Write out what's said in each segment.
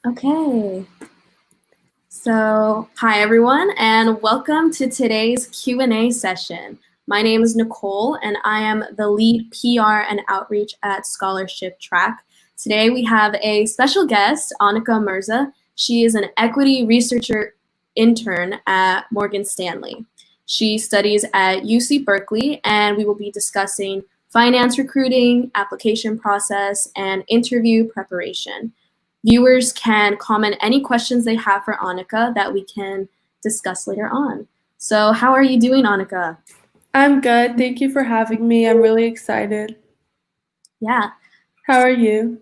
Okay. So, hi everyone, and welcome to today's Q&A session. My name is Nicole, and I am the lead PR and outreach at Scholarship Track. Today we have a special guest, Anika Mirza. She is an equity researcher intern at Morgan Stanley. She studies at UC Berkeley, and we will be discussing finance recruiting, application process, and interview preparation. Viewers can comment any questions they have for Anika that we can discuss later on. So how are you doing, Anika? I'm good. Thank you for having me. I'm really excited. Yeah, How are you?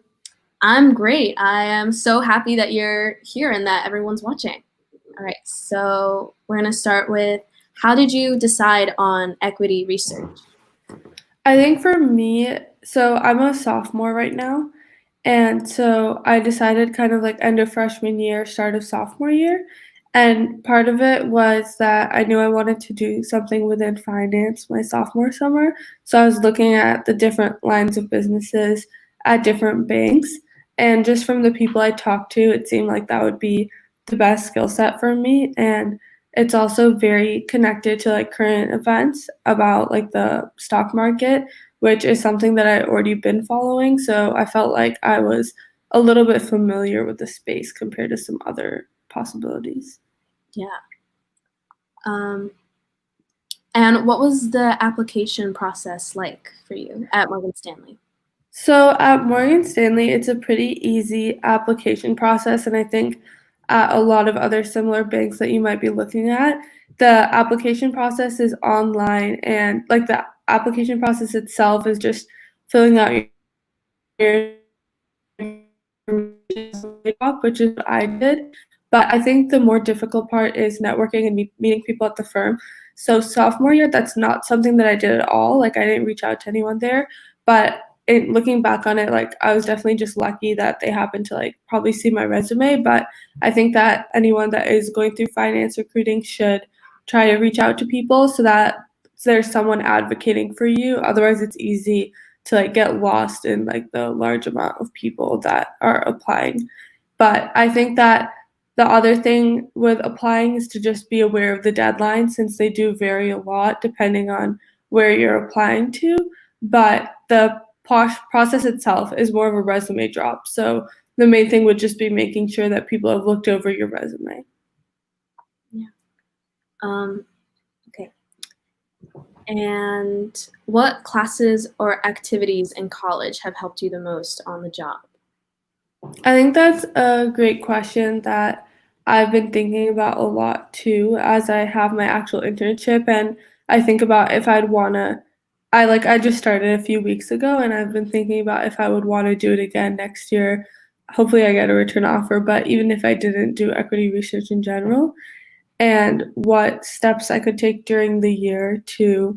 I'm great. I am so happy that you're here and that everyone's watching. All right, so we're going to start with, how did you decide on equity research? I think for me, so I'm a sophomore right now. And so I decided kind of like end of freshman year, start of sophomore year. And part of it was that I knew I wanted to do something within finance my sophomore summer. So I was looking at the different lines of businesses at different banks. And just from the people I talked to, it seemed like that would be the best skill set for me. And it's also very connected to like current events about like the stock market, which is something that I already been following. So I felt like I was a little bit familiar with the space compared to some other possibilities. Yeah. And what was the application process like for you at Morgan Stanley? So at Morgan Stanley, it's a pretty easy application process. And I think at a lot of other similar banks that you might be looking at, the application process is online, and like the application process itself is just filling out your which is what I did. But I think the more difficult part is networking and meeting people at the firm. So sophomore year, that's not something that I did at all. Like I didn't reach out to anyone there. But looking back on it, like I was definitely just lucky that they happened to like probably see my resume. But I think that anyone that is going through finance recruiting should try to reach out to people so that there's someone advocating for you. Otherwise, it's easy to like get lost in like the large amount of people that are applying. But I think that the other thing with applying is to just be aware of the deadline, since they do vary a lot depending on where you're applying to. But the process itself is more of a resume drop. So the main thing would just be making sure that people have looked over your resume. Yeah. Okay. And what classes or activities in college have helped you the most on the job? I think that's a great question that I've been thinking about a lot too, as I have my actual internship. And I think about if I'd wanna, I just started a few weeks ago, and I've been thinking about if I would want to do it again next year. Hopefully I get a return offer, but even if I didn't do equity research in general, and what steps I could take during the year to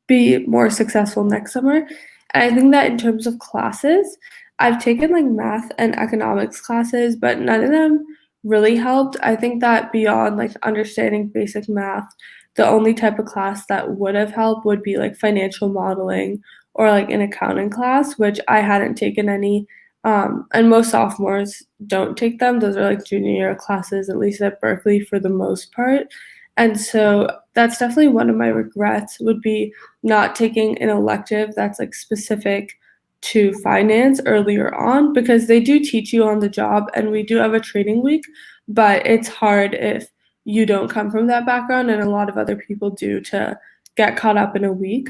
be more successful next summer. And I think that in terms of classes, I've taken like math and economics classes, but none of them really helped. I think that beyond like understanding basic math, the only type of class that would have helped would be like financial modeling or like an accounting class, which I hadn't taken any. And most sophomores don't take them. Those are like junior year classes, at least at Berkeley for the most part. And so that's definitely one of my regrets would be not taking an elective that's like specific to finance earlier on, because they do teach you on the job and we do have a training week, but it's hard if you don't come from that background, and a lot of other people do, to get caught up in a week.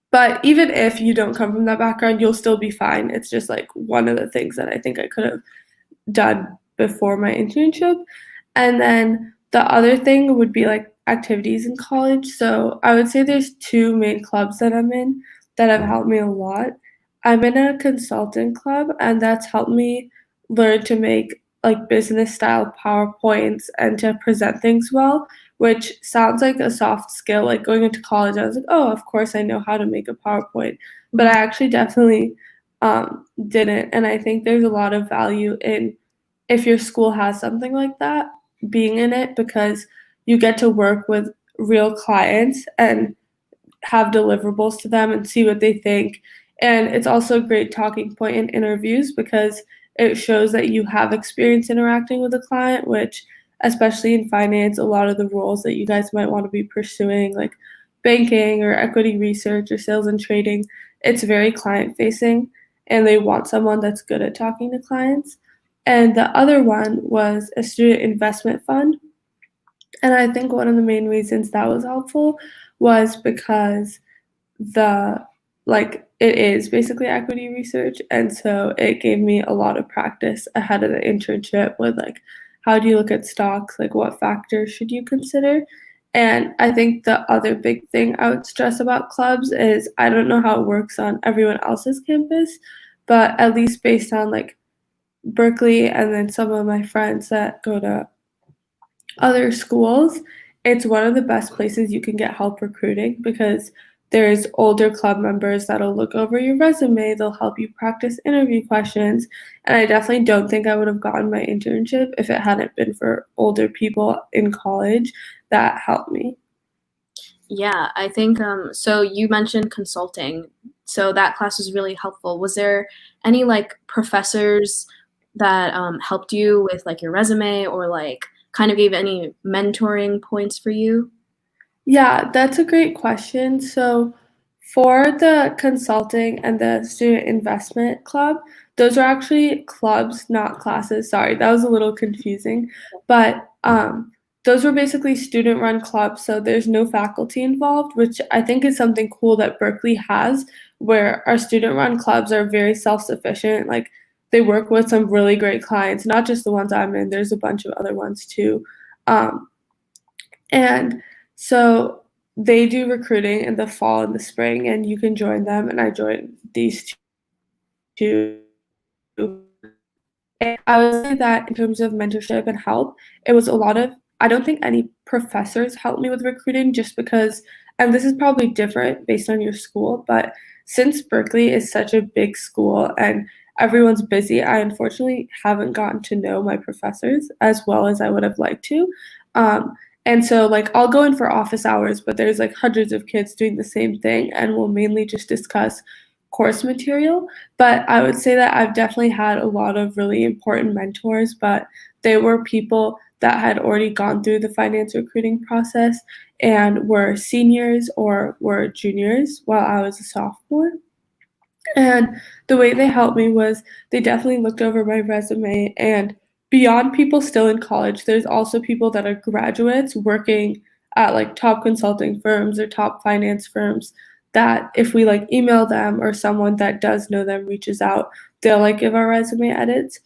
But even if you don't come from that background, you'll still be fine. It's just like one of the things that I think I could have done before my internship. And then the other thing would be like activities in college. So I would say there's two main clubs that I'm in that have helped me a lot. I'm in a consultant club, and that's helped me learn to make like business style PowerPoints and to present things well, which sounds like a soft skill. Like going into college, I was like, oh, of course I know how to make a PowerPoint. But I actually definitely didn't. And I think there's a lot of value in, if your school has something like that, being in it, because you get to work with real clients and have deliverables to them and see what they think. And it's also a great talking point in interviews, because it shows that you have experience interacting with a client, which, especially in finance, a lot of the roles that you guys might want to be pursuing, like banking or equity research or sales and trading, it's very client facing, and they want someone that's good at talking to clients. And the other one was a student investment fund. And I think one of the main reasons that was helpful was because the it is basically equity research, and so it gave me a lot of practice ahead of the internship with how do you look at stocks, what factors should you consider. And I think the other big thing I would stress about clubs is I don't know how it works on everyone else's campus, but at least based on Berkeley and then some of my friends that go to other schools, it's one of the best places you can get help recruiting because there's older club members that'll look over your resume, they'll help you practice interview questions, and I definitely don't think I would have gotten my internship if it hadn't been for older people in college that helped me. Yeah, I think so you mentioned consulting. So that class was really helpful. Was there any professors that helped you with your resume or kind of gave any mentoring points for you? Yeah, that's a great question. So, for the consulting and the student investment club, those are actually clubs, not classes. Sorry, that was a little confusing. But those were basically student run clubs, so there's no faculty involved, which I think is something cool that Berkeley has, where our student run clubs are very self sufficient. They work with some really great clients, not just the ones I'm in, there's a bunch of other ones too. Um, and so they do recruiting in the fall and the spring, and you can join them. And I joined these two. And I would say that in terms of mentorship and help, it was a lot of, I don't think any professors helped me with recruiting just because, and this is probably different based on your school, but since Berkeley is such a big school and everyone's busy, I unfortunately haven't gotten to know my professors as well as I would have liked to. Um, and so I'll go in for office hours, but there's hundreds of kids doing the same thing and we'll mainly just discuss course material. But I would say that I've definitely had a lot of really important mentors, but they were people that had already gone through the finance recruiting process and were seniors or were juniors while I was a sophomore. And the way they helped me was they definitely looked over my resume, and beyond people still in college, there's also people that are graduates working at top consulting firms or top finance firms that if we email them or someone that does know them reaches out, they'll give our resume edits.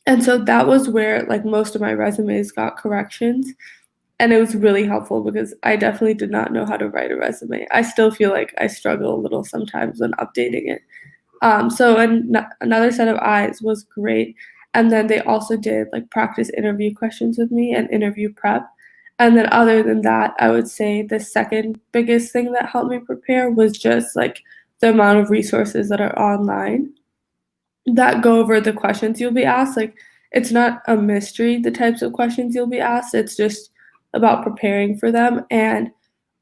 And so that was where most of my resumes got corrections. And it was really helpful because I definitely did not know how to write a resume. I still feel like I struggle a little sometimes when updating it. So another set of eyes was great. And then they also did practice interview questions with me and interview prep. And then other than that, I would say the second biggest thing that helped me prepare was just the amount of resources that are online that go over the questions you'll be asked. It's not a mystery, the types of questions you'll be asked. It's just about preparing for them. And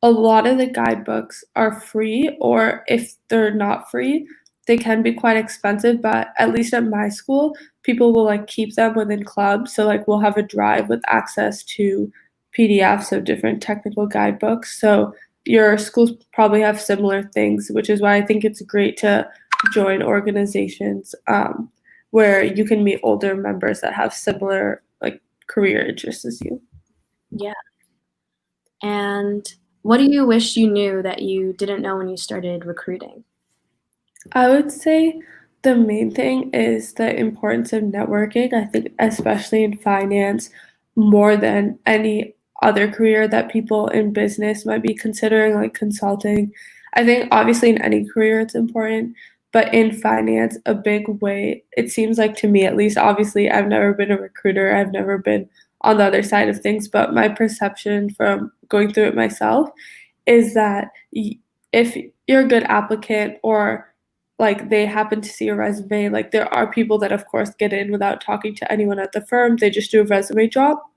a lot of the guidebooks are free, or if they're not free, they can be quite expensive. But at least at my school, people will keep them within clubs. So we'll have a drive with access to PDFs of different technical guidebooks. So your schools probably have similar things, which is why I think it's great to join organizations where you can meet older members that have similar career interests as you. Yeah. And what do you wish you knew that you didn't know when you started recruiting? I would say the main thing is the importance of networking. I think especially in finance, more than any other career that people in business might be considering, like consulting. I think obviously in any career it's important, but in finance, a big way, it seems like to me at least, obviously I've never been a recruiter, I've never been on the other side of things, but my perception from going through it myself is that if you're a good applicant or they happen to see a resume, there are people that of course get in without talking to anyone at the firm, they just do a resume drop.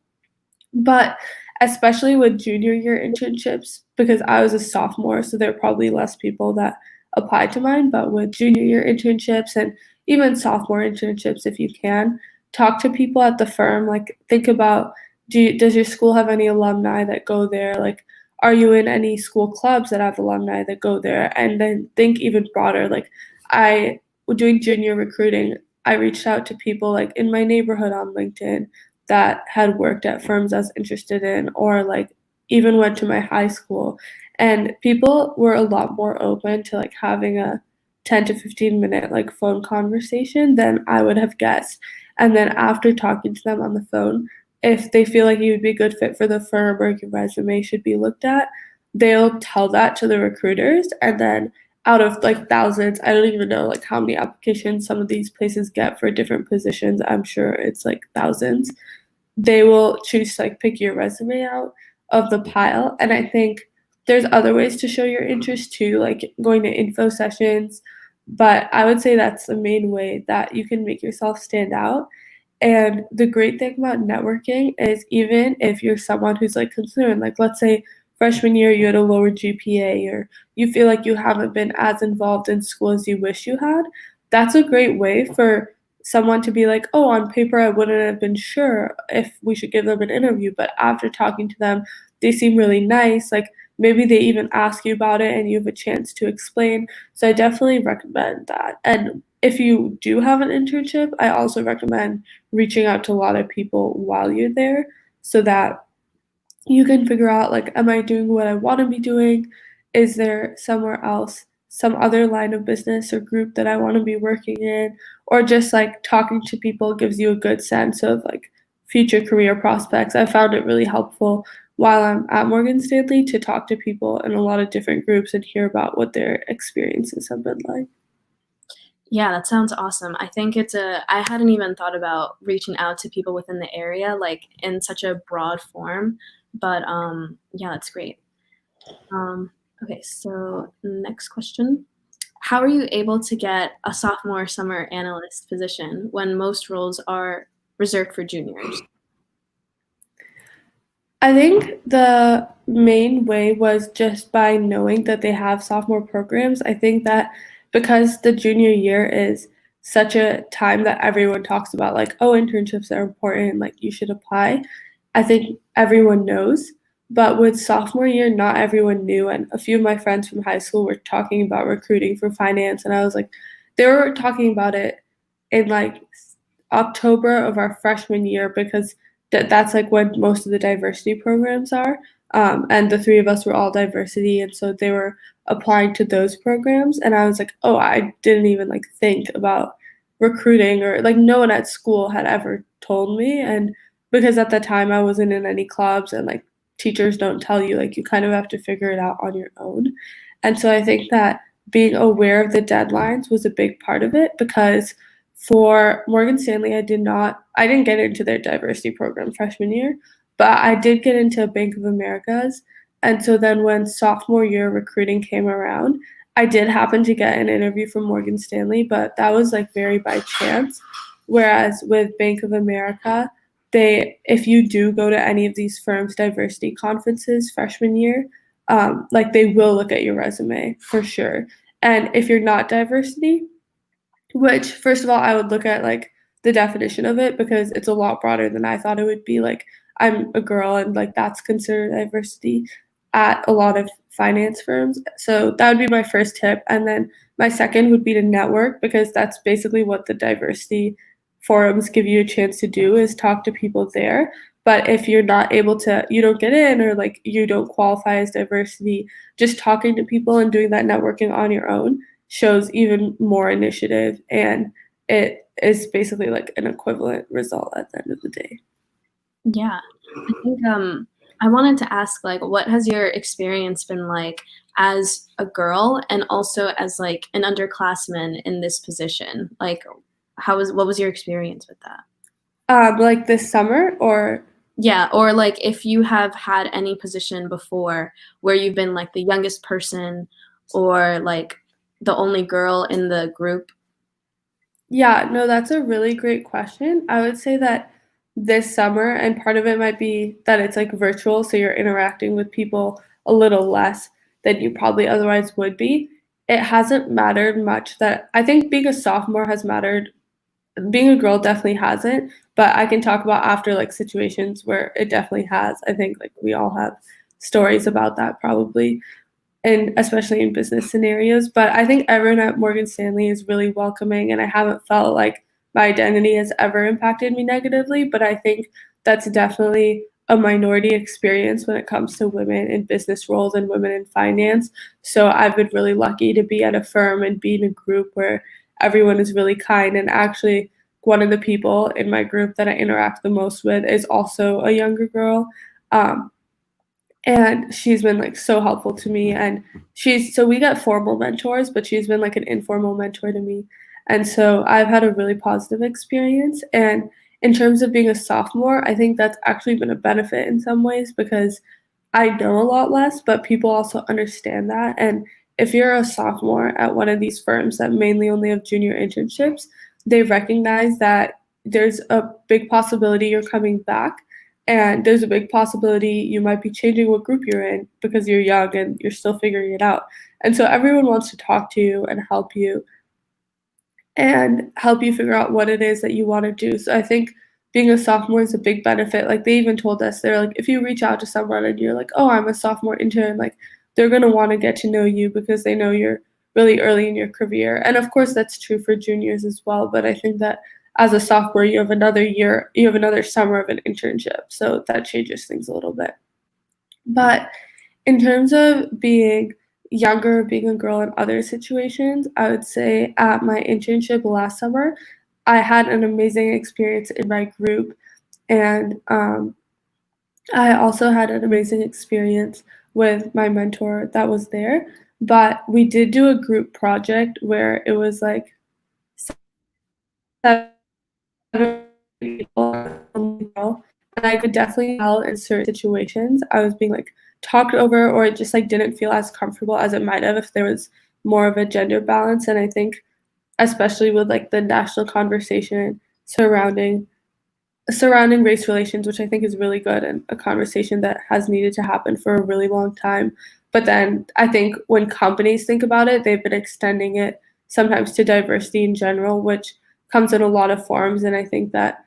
But especially with junior year internships, because I was a sophomore, so there are probably less people that applied to mine, but with junior year internships and even sophomore internships if you can. Talk to people at the firm, like think about does your school have any alumni that go there? Like, are you in any school clubs that have alumni that go there? And then think even broader. Like, I doing junior recruiting, I reached out to people like in my neighborhood on LinkedIn that had worked at firms I was interested in, or like even went to my high school. And people were a lot more open to like having a 10 to 15 minute like phone conversation than I would have guessed. And then after talking to them on the phone, if they feel like you would be a good fit for the firm or your resume should be looked at, they'll tell that to the recruiters. And then out of like thousands, I don't even know like how many applications some of these places get for different positions. I'm sure it's like thousands. They will choose to like pick your resume out of the pile. And I think there's other ways to show your interest too, like going to info sessions. But I would say that's the main way that you can make yourself stand out. And the great thing about networking is even if you're someone who's like concerned, like let's say freshman year you had a lower GPA or you feel like you haven't been as involved in school as you wish you had, that's a great way for someone to be like, oh, on paper I wouldn't have been sure if we should give them an interview, but after talking to them, they seem really nice. Like maybe they even ask you about it and you have a chance to explain. So I definitely recommend that. And if you do have an internship, I also recommend reaching out to a lot of people while you're there so that you can figure out like, am I doing what I want to be doing? Is there somewhere else, some other line of business or group that I want to be working in? Or just like talking to people gives you a good sense of like future career prospects. I found it really helpful while I'm at Morgan Stanley to talk to people in a lot of different groups and hear about what their experiences have been like. Yeah, that sounds awesome. I think I hadn't even thought about reaching out to people within the area, like in such a broad form, but yeah, that's great. Okay, so next question. How are you able to get a sophomore summer analyst position when most roles are reserved for juniors? I think the main way was just by knowing that they have sophomore programs. I think that because the junior year is such a time that everyone talks about, like, oh, internships are important, like, you should apply. I think everyone knows. But with sophomore year, not everyone knew. And a few of my friends from high school were talking about recruiting for finance. And I was like, they were talking about it in like October of our freshman year because that's like when most of the diversity programs are. And the three of us were all diversity, and so they were applying to those programs. And I was like, oh, I didn't even like think about recruiting or like no one at school had ever told me. And because at the time I wasn't in any clubs and like teachers don't tell you, like you kind of have to figure it out on your own. And so I think that being aware of the deadlines was a big part of it because for Morgan Stanley, I didn't get into their diversity program freshman year, but I did get into Bank of America's. And so then when sophomore year recruiting came around, I did happen to get an interview from Morgan Stanley, but that was like very by chance. Whereas with Bank of America, if you do go to any of these firms' diversity conferences freshman year, like they will look at your resume for sure. And if you're not diversity, which, first of all, I would look at like the definition of it because it's a lot broader than I thought it would be. Like, I'm a girl, and like that's considered diversity at a lot of finance firms. So that would be my first tip. And then my second would be to network because that's basically what the diversity forums give you a chance to do is talk to people there. But if you're not able to, you don't get in or like you don't qualify as diversity, just talking to people and doing that networking on your own shows even more initiative, and it is basically like an equivalent result at the end of the day. Yeah, I think I wanted to ask, like, what has your experience been like as a girl and also as like an underclassman in this position? Like, what was your experience with that? Like this summer, or Yeah, or like if you have had any position before where you've been like the youngest person or like the only girl in the group. yeah, no, that's a really great question. I would say that this summer, and part of it might be that it's like virtual, so you're interacting with people a little less than you probably otherwise would be. it hasn't mattered much that I think being a sophomore has mattered. Being a girl definitely hasn't, but I can talk about after like situations where it definitely has. I think like we all have stories about that probably, and especially in business scenarios. But I think everyone at Morgan Stanley is really welcoming, and I haven't felt like my identity has ever impacted me negatively. But I think that's definitely a minority experience when it comes to women in business roles and women in finance. So I've been really lucky to be at a firm and be in a group where everyone is really kind. And actually, one of the people in my group that I interact the most with is also a younger girl. Um, and she's been like so helpful to me, and she's so we get formal mentors, but she's been like an informal mentor to me, and so I've had a really positive experience. And in terms of being a sophomore, I think that's actually been a benefit in some ways because I know a lot less, but people also understand that. And if you're a sophomore at one of these firms that mainly only have junior internships, they recognize that there's a big possibility you're coming back, and there's a big possibility you might be changing what group you're in because you're young and you're still figuring it out. And so everyone wants to talk to you and help you figure out what it is that you want to do. So I think being a sophomore is a big benefit. Like they even told us, they're like, if you reach out to someone and you're like, oh, I'm a sophomore intern, like they're going to want to get to know you because they know you're really early in your career. And of course, that's true for juniors as well. But I think that as a sophomore, you have another year, you have another summer of an internship. So that changes things a little bit. But in terms of being younger, being a girl in other situations, I would say at my internship last summer, I had an amazing experience in my group, and I also had an amazing experience with my mentor that was there. But we did do a group project where it was like 7 people, and I could definitely tell in certain situations I was being like talked over, or it just like didn't feel as comfortable as it might have if there was more of a gender balance. And I think especially with like the national conversation surrounding race relations, which I think is really good and a conversation that has needed to happen for a really long time. But then I think when companies think about it, they've been extending it sometimes to diversity in general, which comes in a lot of forms. And I think that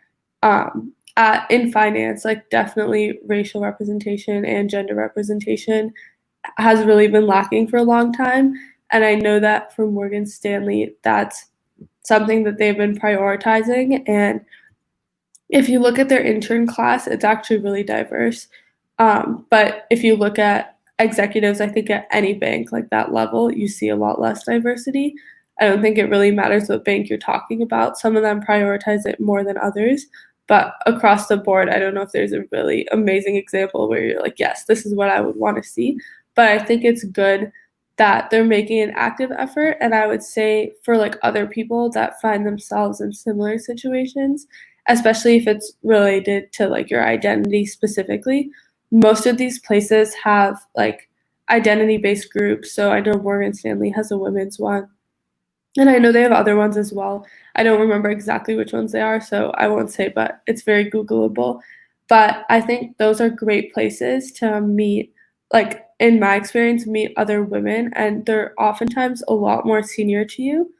in finance, like definitely racial representation and gender representation has really been lacking for a long time. And I know that for Morgan Stanley, that's something that they've been prioritizing. And if you look at their intern class, it's actually really diverse. But if you look at executives, I think at any bank like that level, you see a lot less diversity. I don't think it really matters what bank you're talking about. Some of them prioritize it more than others. But across the board, I don't know if there's a really amazing example where you're like, yes, this is what I would want to see. But I think it's good that they're making an active effort. And I would say for like other people that find themselves in similar situations, especially if it's related to like your identity specifically, most of these places have like identity based groups. So I know Morgan Stanley has a women's one, and I know they have other ones as well. I don't remember exactly which ones they are, so I won't say, but it's very Googleable. But I think those are great places to meet, like in my experience, meet other women, and they're oftentimes a lot more senior to you,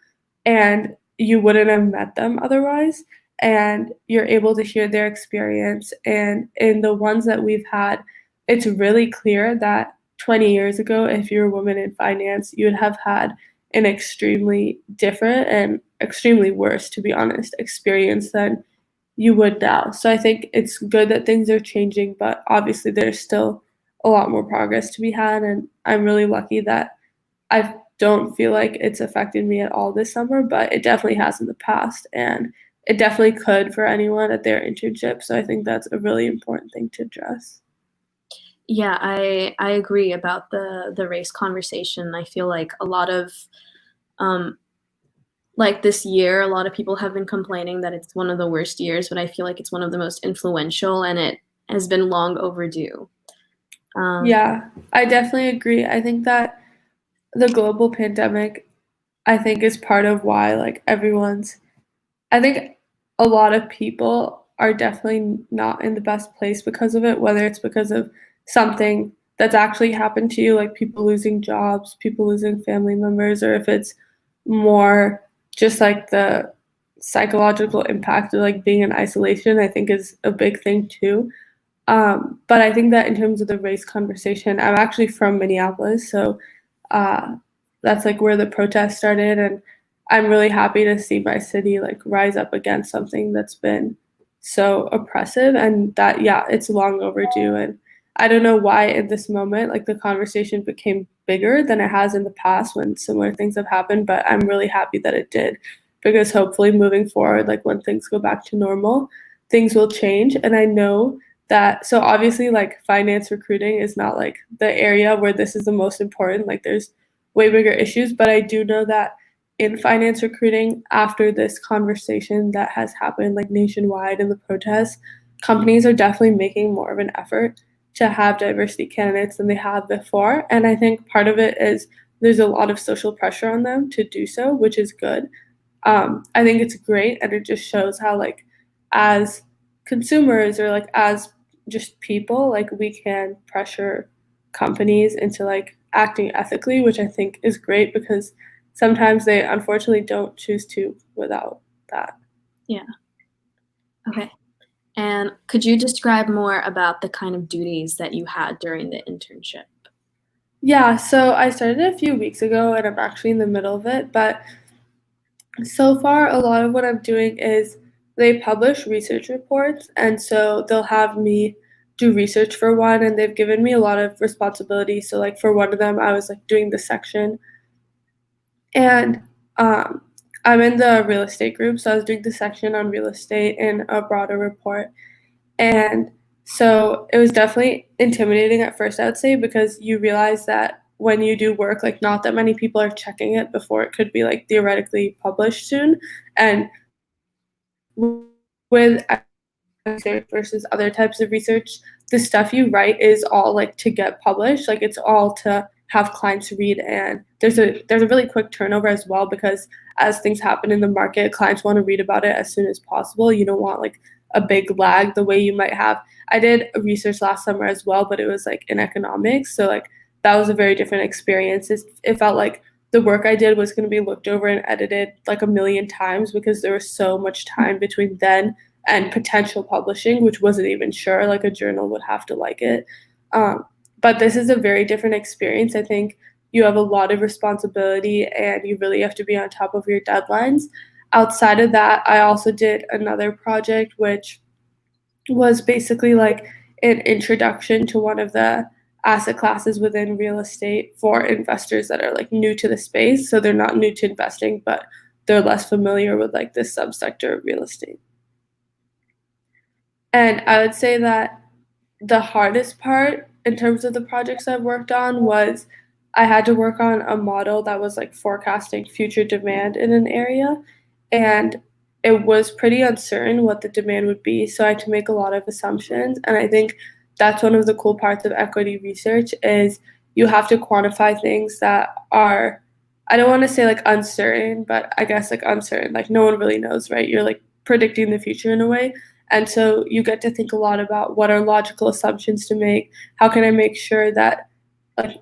and you wouldn't have met them otherwise. And you're able to hear their experience. And in the ones that we've had, it's really clear that 20 years ago, if you're a woman in finance, you would have had an extremely different and extremely worse, to be honest, experience than you would now. So I think it's good that things are changing, but obviously there's still a lot more progress to be had. And I'm really lucky that I don't feel like it's affected me at all this summer, but it definitely has in the past. And it definitely could for anyone at their internship. So I think that's a really important thing to address. Yeah, I agree about the race conversation. I feel like a lot of like this year, a lot of people have been complaining that it's one of the worst years, but I feel like it's one of the most influential, and it has been long overdue. Yeah, I definitely agree. I think that the global pandemic, I think, is part of why like I think a lot of people are definitely not in the best place because of it, whether it's because of something that's actually happened to you, like people losing jobs, people losing family members, or if it's more just like the psychological impact of like being in isolation, I think is a big thing too. But I think that in terms of the race conversation, I'm actually from Minneapolis, so uh, that's like where the protest started, and I'm really happy to see my city like rise up against something that's been so oppressive, and that yeah, it's long overdue. And I don't know why in this moment like the conversation became bigger than it has in the past when similar things have happened, but I'm really happy that it did because hopefully moving forward, like when things go back to normal, things will change. And I know that so obviously like finance recruiting is not like the area where this is the most important, like there's way bigger issues, but I do know that in finance recruiting after this conversation that has happened like nationwide in the protests, companies are definitely making more of an effort to have diversity candidates than they have before. And I think part of it is there's a lot of social pressure on them to do so, which is good. I think it's great, and it just shows how like as consumers or like as just people, like we can pressure companies into like acting ethically, which I think is great because sometimes they unfortunately don't choose to without that. Yeah. Okay. And could you describe more about the kind of duties that you had during the internship? Yeah, so I started a few weeks ago and I'm actually in the middle of it, but so far a lot of what I'm doing is they publish research reports, and so they'll have me do research for one, and they've given me a lot of responsibility. So like for one of them I was like doing the section, and um, I'm in the real estate group, so I was doing the section on real estate in a broader report. And so it was definitely intimidating at first, I would say, because you realize that when you do work, like not that many people are checking it before it could be like theoretically published soon. And with research versus other types of research, the stuff you write is all like to get published. Like it's all to have clients read, and there's a really quick turnover as well because as things happen in the market, clients want to read about it as soon as possible. You don't want like a big lag the way you might have. I did research last summer as well, but it was like in economics, so like that was a very different experience. It felt like the work I did was going to be looked over and edited like a million times because there was so much time between then and potential publishing, which wasn't even sure. Like a journal would have to like it. Um, but this is a very different experience. I think you have a lot of responsibility and you really have to be on top of your deadlines. Outside of that, I also did another project, which was basically like an introduction to one of the asset classes within real estate for investors that are like new to the space. So they're not new to investing, but they're less familiar with like this subsector of real estate. And I would say that the hardest part in terms of the projects I've worked on was I had to work on a model that was like forecasting future demand in an area. And it was pretty uncertain what the demand would be. So I had to make a lot of assumptions. And I think that's one of the cool parts of equity research is you have to quantify things that are, I don't want to say like uncertain, but I guess like uncertain. Like no one really knows, right? You're like predicting the future in a way. And so you get to think a lot about what are logical assumptions to make. How can I make sure that like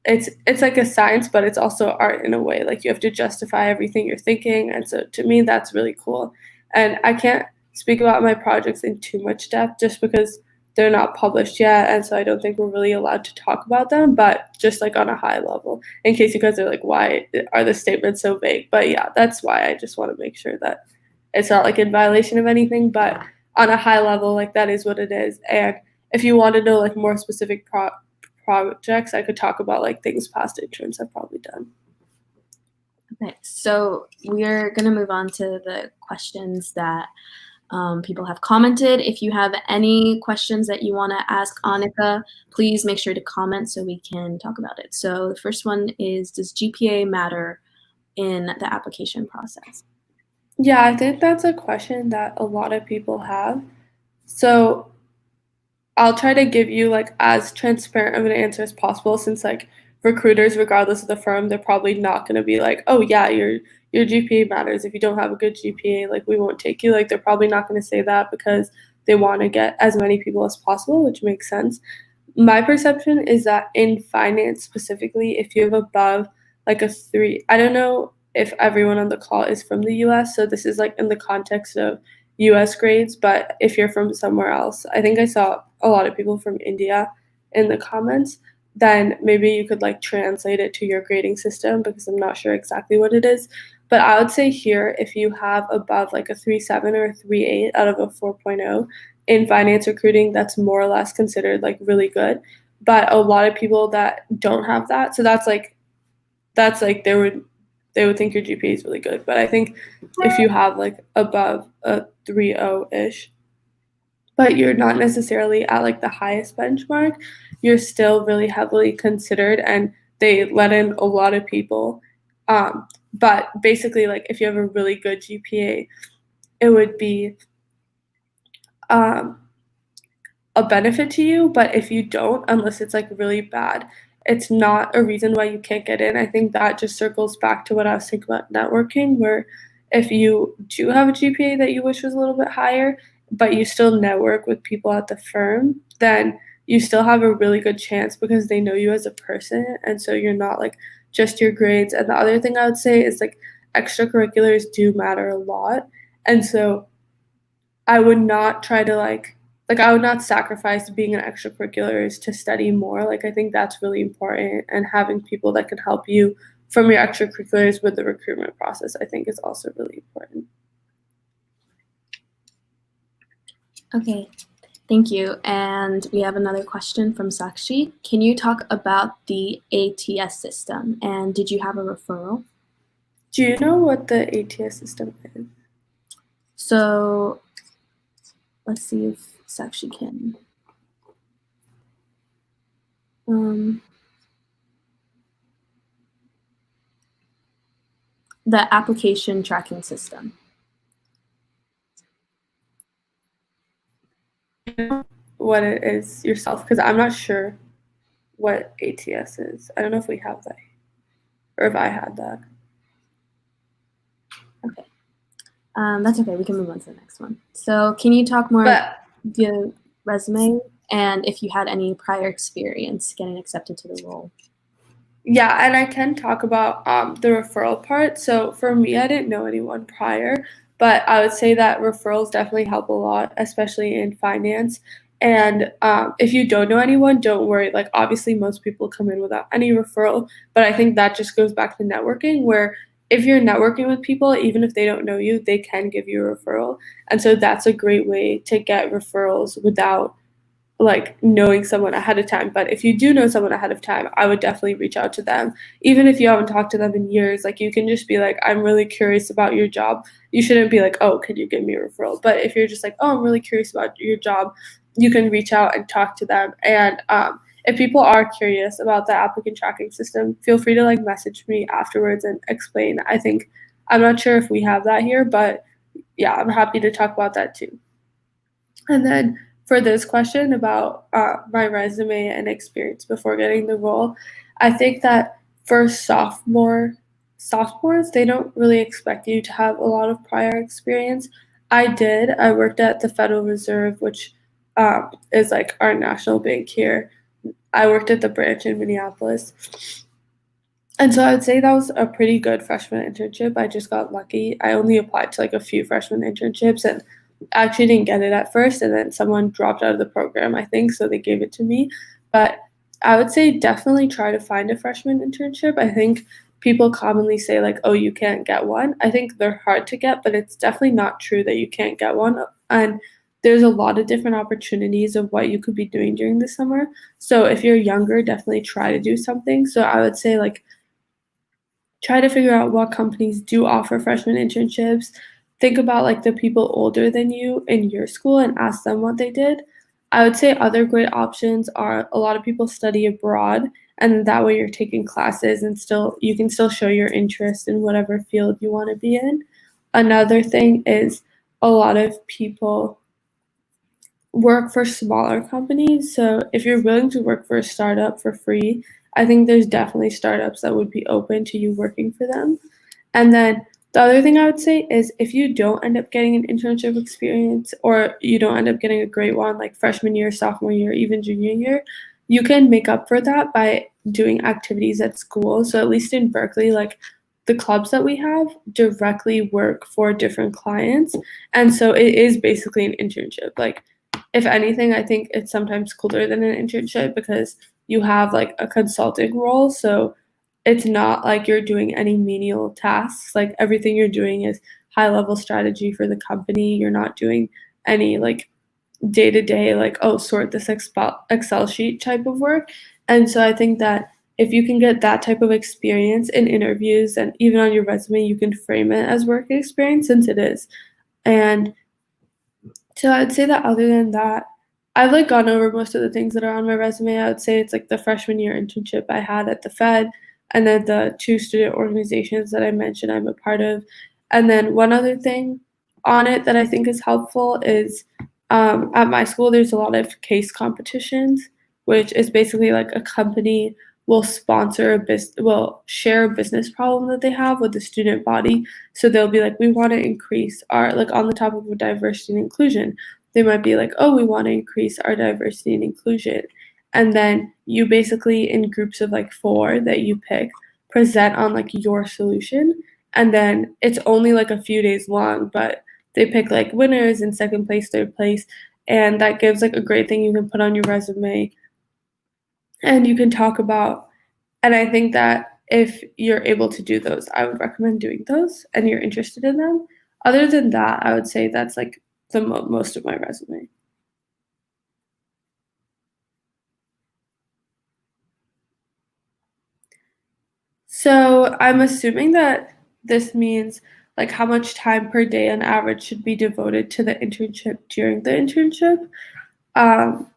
it's like a science, but it's also art in a way. Like you have to justify everything you're thinking. And so to me, that's really cool. And I can't speak about my projects in too much depth just because they're not published yet. And so I don't think we're really allowed to talk about them, but just like on a high level, in case you guys are like, why are the statements so vague? But yeah, that's why I just want to make sure that it's not like in violation of anything, but on a high level, like that is what it is. And if you want to know like more specific projects, I could talk about like things past interns have probably done. Okay, so we're going to move on to the questions that people have commented. If you have any questions that you want to ask Anika, please make sure to comment so we can talk about it. So the first one is, does GPA matter in the application process? Yeah, I think that's a question that a lot of people have. So I'll try to give you like as transparent of an answer as possible since like recruiters, regardless of the firm, they're probably not going to be like, oh yeah, your GPA matters. If you don't have a good GPA, like we won't take you. Like they're probably not going to say that because they want to get as many people as possible, which makes sense. my perception is that in finance specifically, if you have above like a 3, I don't know if everyone on the call is from the US, so this is like in the context of US grades, but if you're from somewhere else, I think I saw a lot of people from India in the comments, then maybe you could like translate it to your grading system because I'm not sure exactly what it is. But I would say here, if you have above like a 3.7 or a 3.8 out of a 4.0 in finance recruiting, that's more or less considered like really good. But a lot of people that don't have that, so that's like they would think your GPA is really good. But I think if you have like above a 3.0-ish, but you're not necessarily at like the highest benchmark, you're still really heavily considered and they let in a lot of people. But basically, like if you have a really good GPA, it would be um, a benefit to you. But if you don't, unless it's like really bad, it's not a reason why you can't get in. I think that just circles back to what I was thinking about networking, where if you do have a GPA that you wish was a little bit higher, but you still network with people at the firm, then you still have a really good chance because they know you as a person. And so you're not like just your grades. And the other thing I would say is like extracurriculars do matter a lot. And so I would not try to like I would not sacrifice being an extracurriculars to study more. Like I think that's really important, and having people that can help you from your extracurriculars with the recruitment process, I think, is also really important. Okay, thank you. And we have another question from Sakshi. Can you talk about the ATS system, and did you have a referral? Do you know what the ATS system is? So let's see if Sakshi can. The application tracking system. What it is yourself, because I'm not sure what ATS is. I don't know if we have that or if I had that. Okay. That's okay. We can move on to the next one. So can you talk more about the resume and if you had any prior experience getting accepted to the role? Yeah, and I can talk about the referral part. So for me, I didn't know anyone prior, but I would say that referrals definitely help a lot, especially in finance. And if you don't know anyone, don't worry. Like obviously, most people come in without any referral, but I think that just goes back to networking, where if you're networking with people, even if they don't know you, they can give you a referral. And so that's a great way to get referrals without like knowing someone ahead of time. But if you do know someone ahead of time, I would definitely reach out to them. Even if you haven't talked to them in years, like you can just be like, I'm really curious about your job. You shouldn't be like, oh, could you give me a referral? But if you're just like, oh, I'm really curious about your job, you can reach out and talk to them. And if people are curious about the applicant tracking system, feel free to like message me afterwards and explain. I think I'm not sure if we have that here, but yeah, I'm happy to talk about that too. And then for this question about my resume and experience before getting the role, I think that for sophomores, they don't really expect you to have a lot of prior experience. I did. I worked at the Federal Reserve, which is like our national bank here. I worked at the branch in Minneapolis. And so I would say that was a pretty good freshman internship. I just got lucky. I only applied to like a few freshman internships and actually didn't get it at first, and then someone dropped out of the program, I think, so they gave it to me. But I would say definitely try to find a freshman internship. I think people commonly say like, oh, you can't get one. I think they're hard to get, but it's definitely not true that you can't get one. And there's a lot of different opportunities of what you could be doing during the summer. So if you're younger, definitely try to do something. So I would say like try to figure out what companies do offer freshman internships. Think about like the people older than you in your school and ask them what they did. I would say other great options are a lot of people study abroad, and that way you're taking classes and still you can still show your interest in whatever field you want to be in. Another thing is a lot of people work for smaller companies. So if you're willing to work for a startup for free, I think there's definitely startups that would be open to you working for them. And then the other thing I would say is if you don't end up getting an internship experience or you don't end up getting a great one like freshman year, sophomore year, even junior year, you can make up for that by doing activities at school. So at least in Berkeley, like the clubs that we have directly work for different clients. And so it is basically an internship. Like if anything, I think it's sometimes cooler than an internship because you have like a consulting role. So it's not like you're doing any menial tasks. Like everything you're doing is high level strategy for the company. You're not doing any like day to day, like, oh, sort this Excel sheet type of work. And so I think that if you can get that type of experience in interviews and even on your resume, you can frame it as work experience since it is. And so I'd say that other than that, I've like gone over most of the things that are on my resume. I would say it's like the freshman year internship I had at the Fed, and then the 2 student organizations that I mentioned I'm a part of. And then one other thing on it that I think is helpful is at my school, there's a lot of case competitions, which is basically like a company will share a business problem that they have with the student body. So they'll be like, we want to increase our like on the topic of diversity and inclusion. They might be like, oh, we want to increase our diversity and inclusion. And then you basically in groups of like 4 that you pick present on like your solution. And then it's only like a few days long, but they pick like winners in second place, third place, and that gives like a great thing you can put on your resume and you can talk about. And I think that if you're able to do those, I would recommend doing those and you're interested in them. Other than that, I would say that's like the most of my resume. So I'm assuming that this means like how much time per day on average should be devoted to the internship during the internship. Um,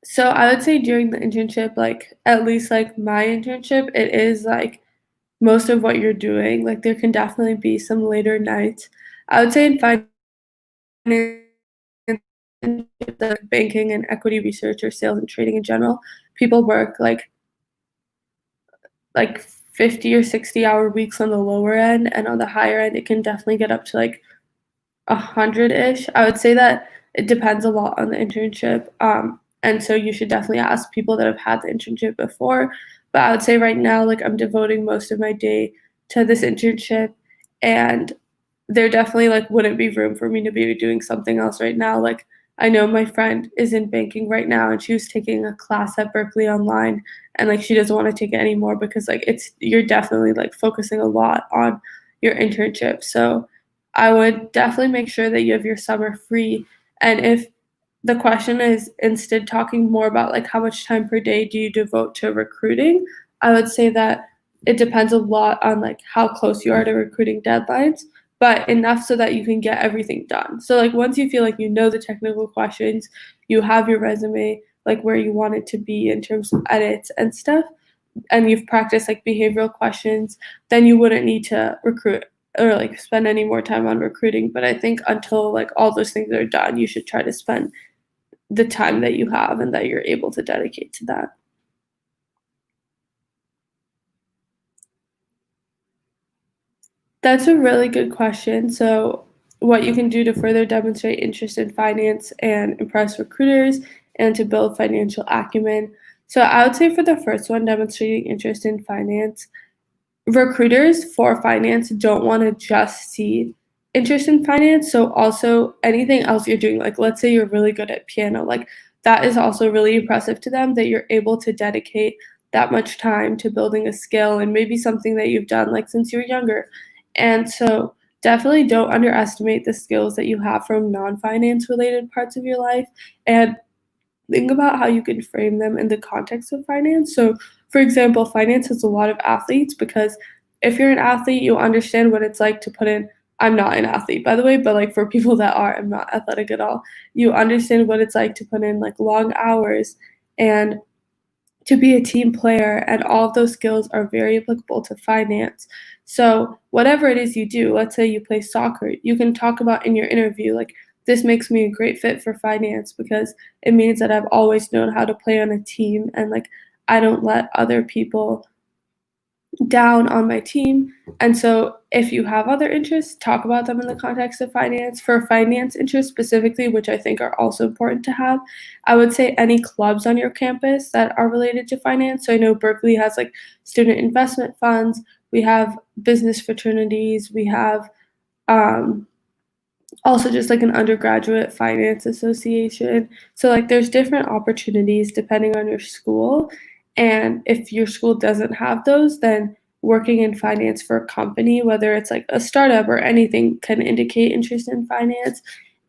so I would say during the internship, like at least like my internship, it is like most of what you're doing. Like there can definitely be some later nights. I would say in finance, like banking and equity research or sales and trading in general, people work like 50 or 60-hour weeks on the lower end, and on the higher end, it can definitely get up to like 100-ish. I would say that it depends a lot on the internship, and so you should definitely ask people that have had the internship before. But I would say right now, like I'm devoting most of my day to this internship, and there definitely like wouldn't be room for me to be doing something else right now. Like I know my friend is in banking right now and she was taking a class at Berkeley online and like she doesn't want to take it anymore because like it's you're definitely like focusing a lot on your internship. So I would definitely make sure that you have your summer free. And if the question is instead talking more about like how much time per day do you devote to recruiting, I would say that it depends a lot on like how close you are to recruiting deadlines, but enough so that you can get everything done. So like once you feel like you know the technical questions, you have your resume like where you want it to be in terms of edits and stuff, and you've practiced like behavioral questions, then you wouldn't need to recruit or like spend any more time on recruiting. But I think until like all those things are done, you should try to spend the time that you have and that you're able to dedicate to that. That's a really good question. So, what you can do to further demonstrate interest in finance and impress recruiters and to build financial acumen. So, I would say for the first one, demonstrating interest in finance, recruiters for finance don't want to just see interest in finance. So, also anything else you're doing, like let's say you're really good at piano, like that is also really impressive to them that you're able to dedicate that much time to building a skill and maybe something that you've done like since you were younger. And so, definitely don't underestimate the skills that you have from non finance related parts of your life. And think about how you can frame them in the context of finance. So, for example, finance has a lot of athletes because if you're an athlete, you understand what it's like to put in. I'm not an athlete, by the way, but like for people that are, I'm not athletic at all. You understand what it's like to put in like long hours and to be a team player, and all of those skills are very applicable to finance. So, whatever it is you do, let's say you play soccer, you can talk about in your interview, like, this makes me a great fit for finance because it means that I've always known how to play on a team and like I don't let other people down on my team. And so if you have other interests, talk about them in the context of finance. For finance interests specifically, which I think are also important to have, I would say any clubs on your campus that are related to finance. So I know Berkeley has like student investment funds, we have business fraternities, we have um, also just like an undergraduate finance association. So like there's different opportunities depending on your school. And if your school doesn't have those, then working in finance for a company, whether it's like a startup or anything, can indicate interest in finance.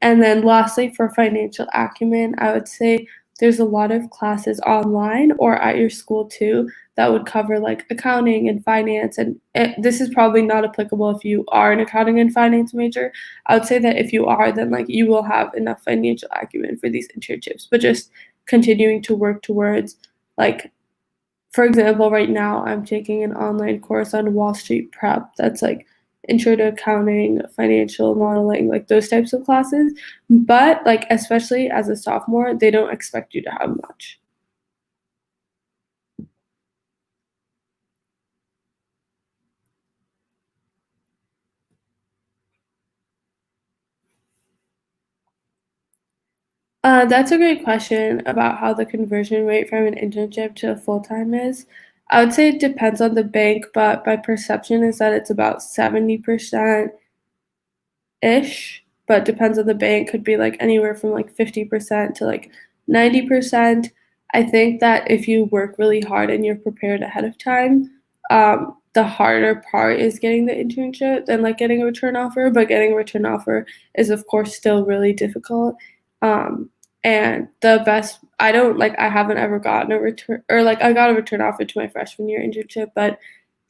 And then lastly, for financial acumen, I would say there's a lot of classes online or at your school too that would cover like accounting and finance. And this is probably not applicable if you are an accounting and finance major. I would say that if you are, then like you will have enough financial acumen for these internships, but just continuing to work towards like, for example, right now I'm taking an online course on Wall Street prep that's like intro to accounting, financial modeling, like those types of classes. But like especially as a sophomore, they don't expect you to have much. That's a great question about how the conversion rate from an internship to full time is. I would say it depends on the bank, but my perception is that it's about 70% ish, but depends on the bank. Could be like anywhere from like 50% to like 90%. I think that if you work really hard and you're prepared ahead of time, the harder part is getting the internship than like getting a return offer. But getting a return offer is, of course, still really difficult. Um, and the best, I don't like, I haven't ever gotten a return or like I got a return offer to my freshman year internship, but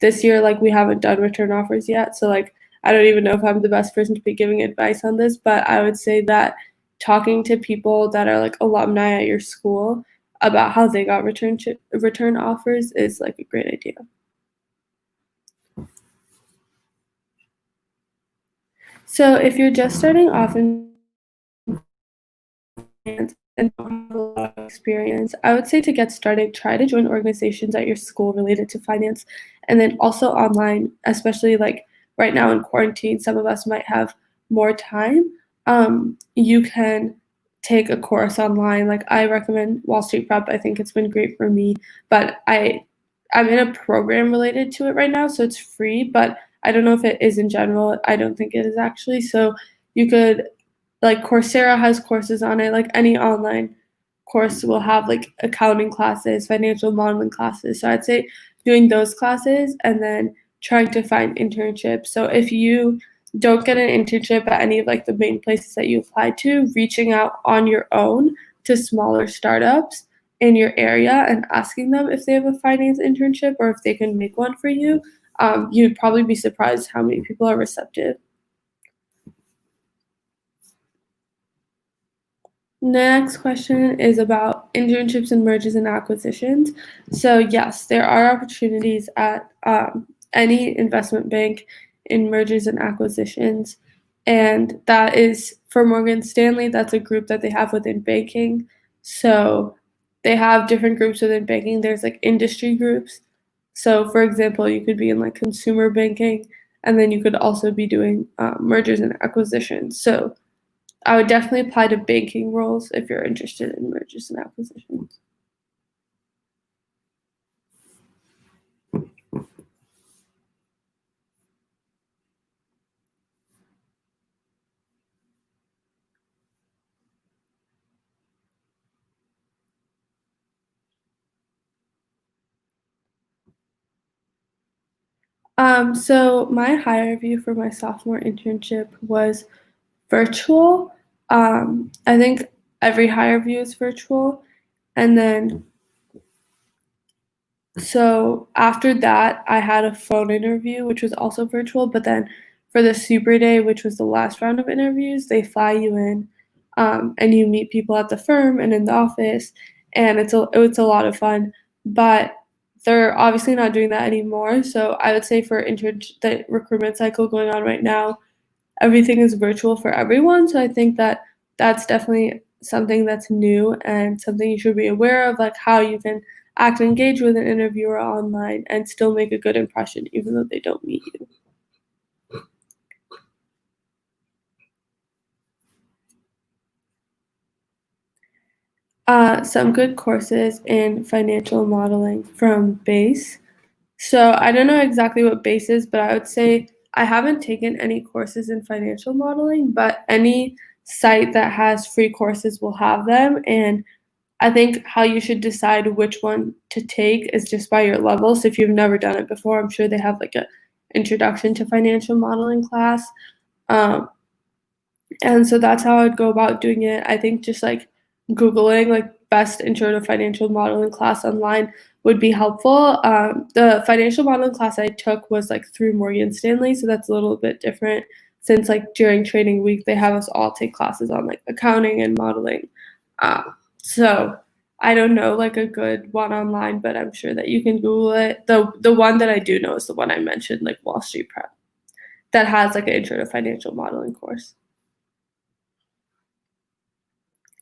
this year, like, we haven't done return offers yet. So, like, I don't even know if I'm the best person to be giving advice on this, but I would say that talking to people that are like alumni at your school about how they got return offers is like a great idea. So if you're just starting off in finance and don't have a lot of experience, I would say to get started, try to join organizations at your school related to finance, and then also online, especially like right now in quarantine, some of us might have more time. You can take a course online. Like I recommend Wall Street Prep. I think it's been great for me, but I'm in a program related to it right now, so it's free, but I don't know if it is in general. I don't think it is actually. So you could like Coursera has courses on it, like any online course will have like accounting classes, financial modeling classes. So I'd say doing those classes and then trying to find internships. So if you don't get an internship at any of like the main places that you applied to, reaching out on your own to smaller startups in your area and asking them if they have a finance internship or if they can make one for you, you'd probably be surprised how many people are receptive. Next question is about internships and mergers and acquisitions. So yes, there are opportunities at any investment bank in mergers and acquisitions, and that is for Morgan Stanley. That's a group that they have within banking. So they have different groups within banking. There's like industry groups. So for example, you could be in like consumer banking, and then you could also be doing mergers and acquisitions. So I would definitely apply to banking roles if you're interested in mergers and acquisitions. So my hire review for my sophomore internship was virtual. I think every hire review is virtual. And then so after that, I had a phone interview, which was also virtual. But then for the super day, which was the last round of interviews, they fly you in, and you meet people at the firm and in the office, and it's a lot of fun. But they're obviously not doing that anymore. So I would say for the recruitment cycle going on right now, everything is virtual for everyone. So I think that that's definitely something that's new and something you should be aware of, like how you can act engaged with an interviewer online, and still make a good impression even though they don't meet you. Some good courses in financial modeling from BASE. So I don't know exactly what BASE is, but I would say I haven't taken any courses in financial modeling, but any site that has free courses will have them. And I think how you should decide which one to take is just by your level. So if you've never done it before, I'm sure they have like a introduction to financial modeling class. Um, and so that's how I'd go about doing it. I think just like Googling like best intro to financial modeling class online would be helpful. The financial modeling class I took was like through Morgan Stanley, so that's a little bit different since like during training week they have us all take classes on like accounting and modeling. So I don't know like a good one online, but I'm sure that you can Google it. The one that I do know is the one I mentioned, like Wall Street Prep, that has like an intro to financial modeling course.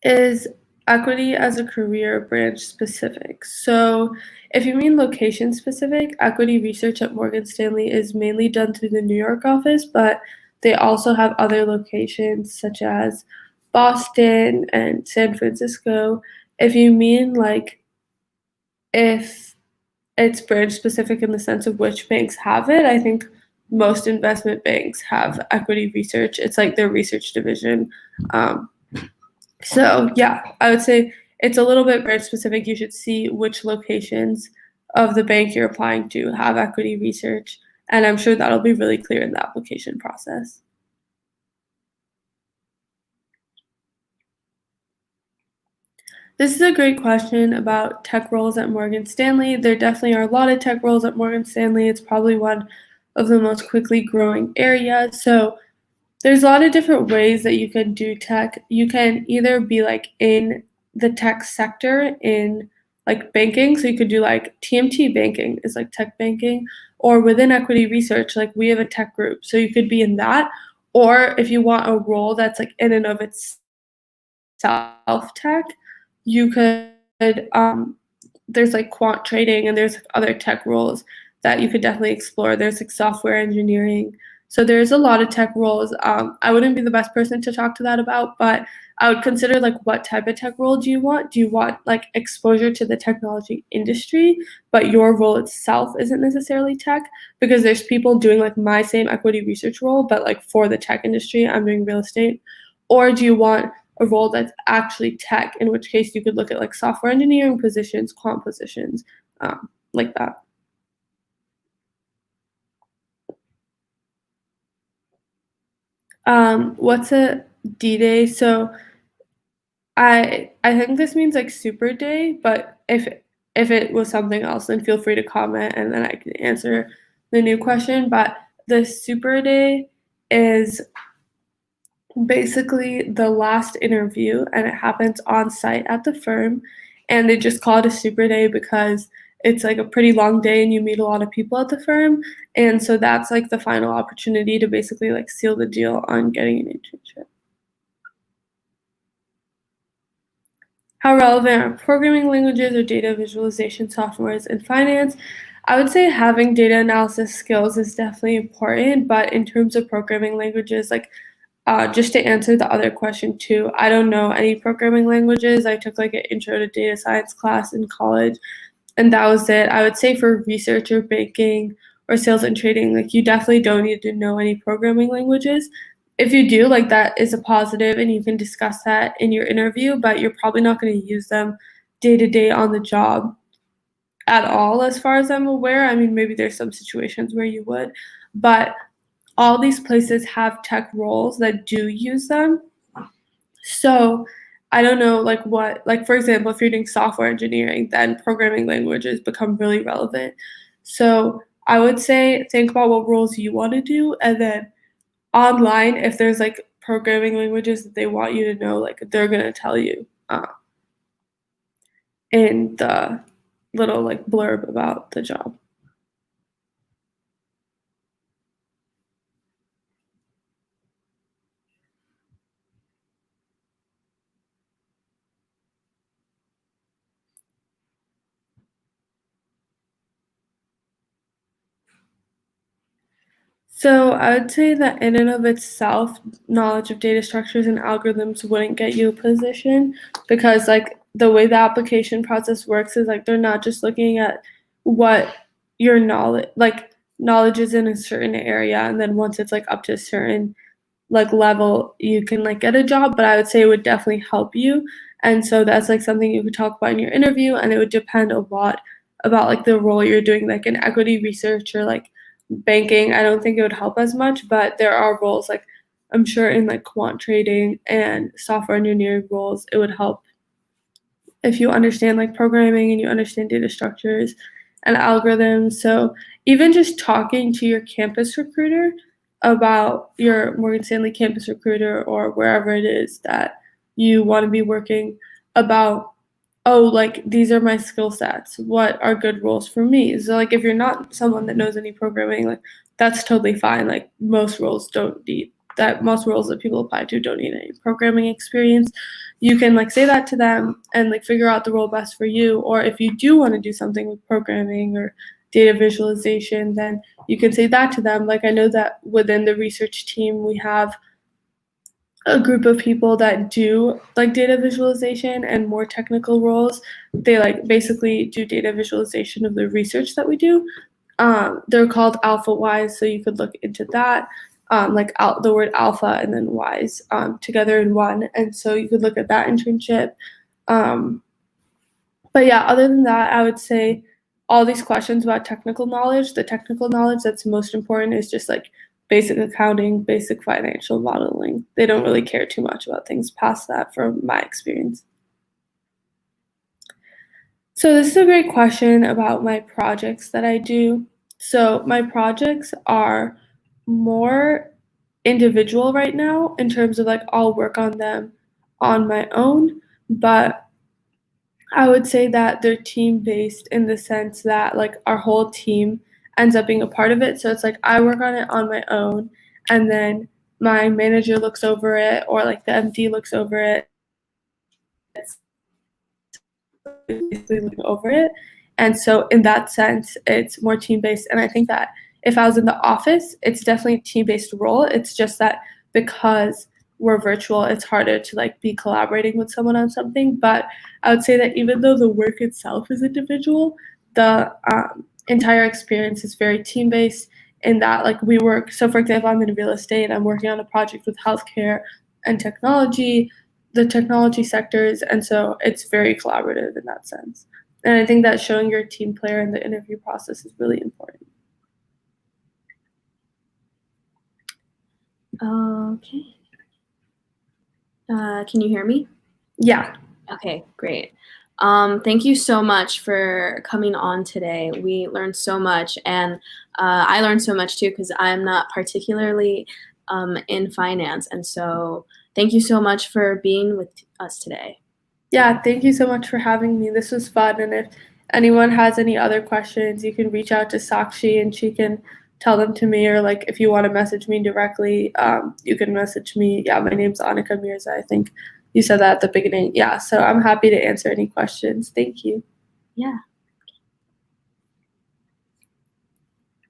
Is equity as a career branch specific? So if you mean location specific, equity research at Morgan Stanley is mainly done through the New York office, but they also have other locations such as Boston and San Francisco. If you mean like if it's branch specific in the sense of which banks have it, I think most investment banks have equity research. It's like their research division. Um, so yeah, I would say it's a little bit branch specific. You should see which locations of the bank you're applying to have equity research, and I'm sure that'll be really clear in the application process. This is a great question about tech roles at Morgan Stanley. There definitely are a lot of tech roles at Morgan Stanley. It's probably one of the most quickly growing areas. So there's a lot of different ways that you can do tech. You can either be like in the tech sector in like banking, so you could do like TMT banking is like tech banking, or within equity research, like we have a tech group, so you could be in that. Or if you want a role that's like in and of itself tech, you could there's like quant trading and there's like other tech roles that you could definitely explore. There's like software engineering. So there's a lot of tech roles. I wouldn't be the best person to talk to that about, but I would consider like what type of tech role do you want? Do you want like exposure to the technology industry, but your role itself isn't necessarily tech? Because there's people doing like my same equity research role, but like for the tech industry, I'm doing real estate. Or do you want a role that's actually tech, in which case you could look at like software engineering positions, quant positions, like that. What's a D-Day? So I think this means like super day, but if it was something else, then feel free to comment and then I can answer the new question. But the super day is basically the last interview and it happens on site at the firm, and they just call it a super day because it's like a pretty long day and you meet a lot of people at the firm, and so that's like the final opportunity to basically like seal the deal on getting an internship. How relevant are programming languages or data visualization softwares in finance? I would say having data analysis skills is definitely important, but in terms of programming languages, like just to answer the other question too, I don't know any programming languages. I took like an intro to data science class in college, and that was it. I would say for research or banking or sales and trading, like you definitely don't need to know any programming languages. If you do, like that is a positive and you can discuss that in your interview, but you're probably not going to use them day to day on the job at all, as far as I'm aware. I mean, maybe there's some situations where you would, but all these places have tech roles that do use them. So I don't know, like what, like for example, if you're doing software engineering, then programming languages become really relevant. So I would say think about what roles you want to do, and then online, if there's like programming languages that they want you to know, like they're gonna tell you in the little like blurb about the job. So I would say that in and of itself, knowledge of data structures and algorithms wouldn't get you a position because like the way the application process works is like they're not just looking at what your knowledge is in a certain area, and then once it's like up to a certain like level you can like get a job, but I would say it would definitely help you. And so that's like something you could talk about in your interview, and it would depend a lot about like the role you're doing, like in equity research or like banking. I don't think it would help as much, but there are roles like I'm sure in like quant trading and software engineering roles, it would help if you understand like programming and you understand data structures and algorithms. So even just talking to your campus recruiter about your Morgan Stanley campus recruiter or wherever it is that you want to be working about, oh, like these are my skill sets. What are good roles for me? So like if you're not someone that knows any programming, like that's totally fine. Like most roles that people apply to don't need any programming experience. You can like say that to them and like figure out the role best for you. Or if you do want to do something with programming or data visualization, then you can say that to them. Like I know that within the research team we have a group of people that do like data visualization and more technical roles. They like basically do data visualization of the research that we do. They're called alpha wise, so you could look into that. The word alpha and then wise together in one, and so you could look at that internship. Um, but yeah, other than that, I would say all these questions about technical knowledge, the technical knowledge that's most important is just like basic accounting, basic financial modeling. They don't really care too much about things past that from my experience. So this is a great question about my projects that I do. So my projects are more individual right now in terms of like I'll work on them on my own, but I would say that they're team based in the sense that like our whole team ends up being a part of it. So it's like I work on it on my own, and then my manager looks over it, or like the MD looks over it, basically looking over it. And so in that sense, it's more team based. And I think that if I was in the office, it's definitely a team based role. It's just that because we're virtual, it's harder to like be collaborating with someone on something. But I would say that even though the work itself is individual, the entire experience is very team based in that like we work. So for example, I'm in real estate. I'm working on a project with healthcare and technology, the technology sectors, and so it's very collaborative in that sense. And I think that showing you're a team player in the interview process is really important. Okay. Can you hear me? Yeah. Okay, great. Thank you so much for coming on today. We learned so much, and I learned so much too because I'm not particularly in finance. And so thank you so much for being with us today. Yeah, thank you so much for having me. This was fun. And if anyone has any other questions, you can reach out to Sakshi and she can tell them to me. Or like if you want to message me directly, you can message me. Yeah, my name's Anika Mirza. I think you said that at the beginning. Yeah, so I'm happy to answer any questions. Thank you. Yeah.